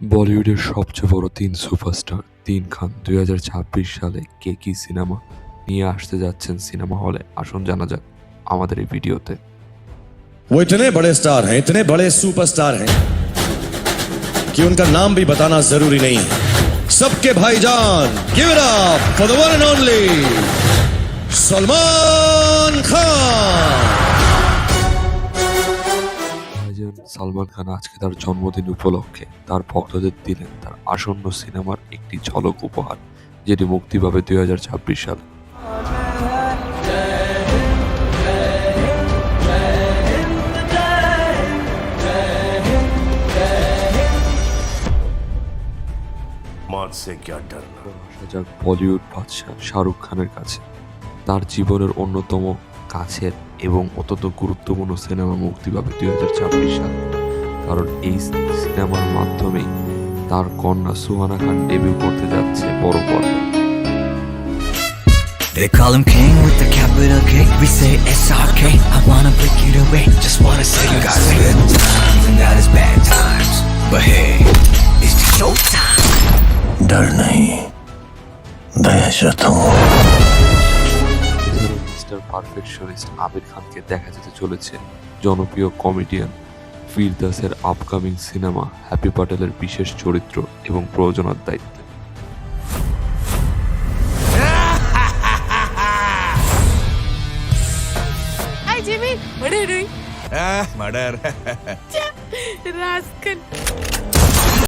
বলিউডের সবচেয়ে বড় তিন সুপারস্টার তিন খান 2026 সালে কে কি সিনেমা নিয়ে আসতে যাচ্ছেন সিনেমা হলে, আসুন জানা যাক আমাদের এই ভিডিওতে। वो इतने बड़े स्टार हैं, इतने बड़े सुपरस्टार हैं कि उनका नाम भी बताना जरूरी नहीं है। सबके भाईजान, give it up for the one and only Salman Khan. ভাইজান সালমান খান আজকে তার জন্মদিন উপলক্ষে তার ভক্তদের দিলেন তার আসন্ন সিনেমার একটি ঝলক উপহার, যেটি মুক্তি পাবে 2026 সালে। मौत से क्या डरना। আসা যাক বলিউড বাদশাহ শাহরুখ খানের কাছে। তার জীবনের অন্যতম কাছের এবং অত্যন্ত গুরুত্বপূর্ণ সিনেমা মুক্তি পাবে 2026 সালে, কারণ এই সিনেমার মাধ্যমেই তার কন্যা সুহানা খান ডেবিউ করতে যাচ্ছে বড় পর্দায়। They call him king with the capital K. We say SRK. I wanna break it away. Just wanna say you got good times and got his bad times. But hey, it's the showtime. डर नहीं, दहशत हूँ। Mister perfectionist আমির খানকে দেখা যেতে চলেছে জনপ্রিয় comedian ফিরদাসের upcoming cinema happy প্যাটেলের বিশেষ চরিত্র এবং প্রযোজনার দায়িত্বে। Hi Jimmy, what are you doing? Murder. Rascal.